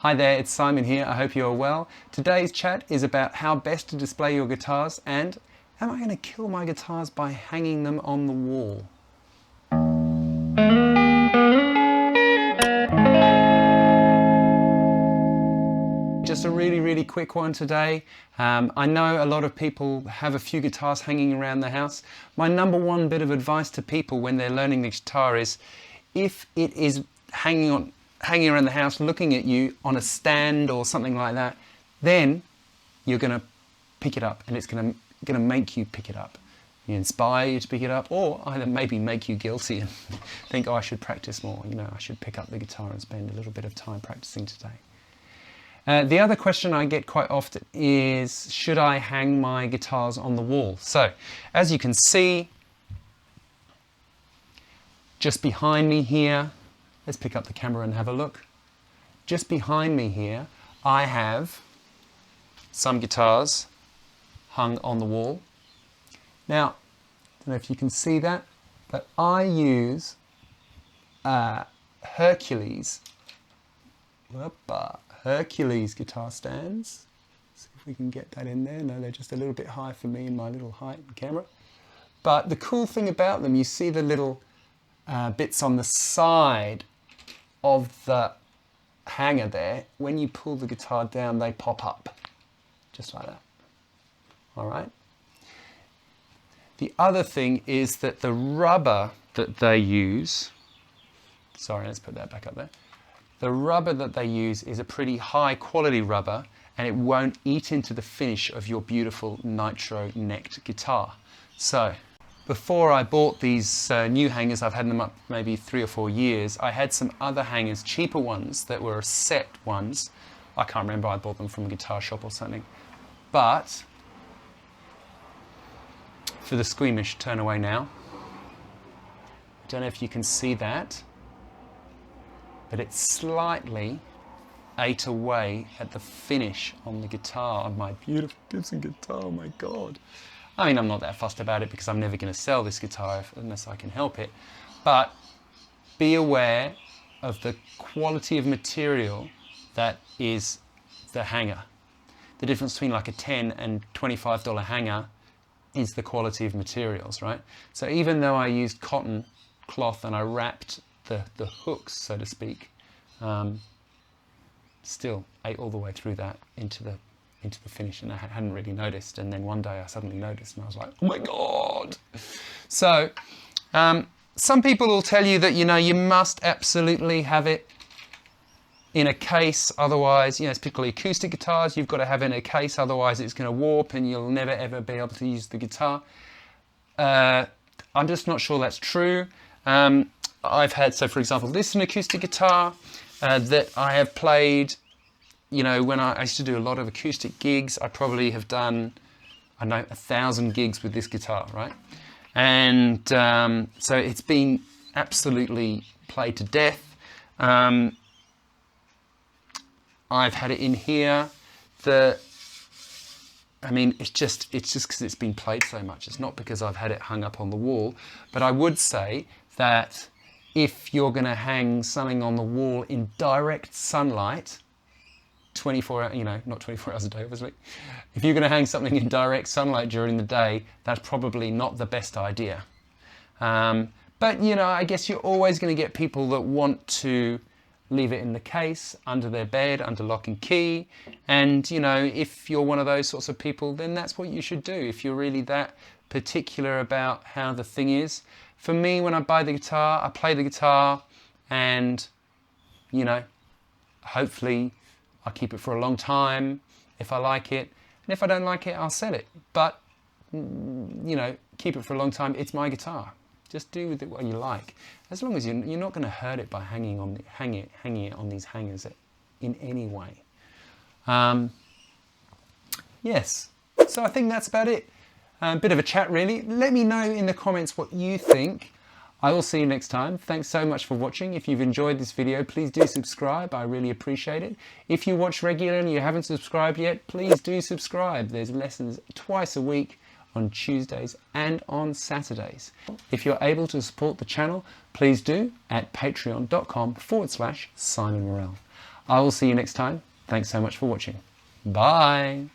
Hi there, it's Simon here. I hope you are well. Today's chat is about how best to display your guitars and am I going to kill my guitars by hanging them on the wall? Just a really quick one today. I know a lot of people have a few guitars hanging around the house. My number one bit of advice to people when they're learning the guitar is if it is hanging around the house looking at you on a stand or something like that, then you're going to pick it up and it's going to make you pick it up. You inspire you to pick it up, or either maybe make you guilty and think, oh, I should practice more. You know, I should pick up the guitar and spend a little bit of time practicing today. The other question I get quite often is, should I hang my guitars on the wall? So, as you can see, just behind me here, let's pick up the camera and have a look. Just behind me here, I have some guitars hung on the wall. Now, I don't know if you can see that, but I use Hercules guitar stands. See if we can get that in there. No, they're just a little bit high for me in my little height and camera. But the cool thing about them, you see the little bits on the side of the hanger there. When you pull the guitar down, they pop up, just like that. All right. The other thing is that the rubber that they use, sorry, let's put that back up there. The rubber that they use is a pretty high quality rubber and it won't eat into the finish of your beautiful nitro necked guitar. So before I bought these new hangers, I've had them up maybe 3 or 4 years, I had some other hangers, cheaper ones that were set ones. I can't remember, I bought them from a guitar shop or something. But for the squeamish, turn away now. I don't know if you can see that, but it slightly ate away at the finish on the guitar, on my beautiful Gibson guitar. Oh my God. I mean, I'm not that fussed about it because I'm never going to sell this guitar unless I can help it. But be aware of the quality of material that is the hanger. The difference between like a $10 and $25 hanger is the quality of materials, right? So even though I used cotton cloth and I wrapped the hooks, so to speak, still ate all the way through that into the finish, and I hadn't really noticed, and then one day I suddenly noticed and I was like, oh my God. So some people will tell you that, you know, you must absolutely have it in a case, otherwise, you know, it's particularly acoustic guitars, you've got to have it in a case, otherwise it's going to warp and you'll never ever be able to use the guitar. I'm just not sure that's true. I've had, so for example, this is an acoustic guitar that I have played. You know, when I used to do a lot of acoustic gigs, I probably have done, I know, 1,000 gigs with this guitar, right? And so it's been absolutely played to death. I've had it in here. I mean, it's just because it's been played so much. It's not because I've had it hung up on the wall. But I would say that if you're going to hang something on the wall in direct sunlight, 24 hours, you know, not 24 hours a day, obviously. If you're going to hang something in direct sunlight during the day, that's probably not the best idea. But, you know, I guess you're always going to get people that want to leave it in the case, under their bed, under lock and key. And, you know, if you're one of those sorts of people, then that's what you should do. If you're really that particular about how the thing is. For me, when I buy the guitar, I play the guitar and, you know, hopefully I'll keep it for a long time if I like it. And if I don't like it, I'll sell it. But, you know, keep it for a long time. It's my guitar. Just do with it what you like. As long as you're not going to hurt it by hanging it on these hangers in any way. Yes. So I think that's about it. A bit of a chat, really. Let me know in the comments what you think. I will see you next time. Thanks so much for watching. If you've enjoyed this video, please do subscribe. I really appreciate it. If you watch regularly and you haven't subscribed yet, please do subscribe. There's lessons twice a week on Tuesdays and on Saturdays. If you're able to support the channel, please do at patreon.com/Simon Morell. I will see you next time. Thanks so much for watching. Bye.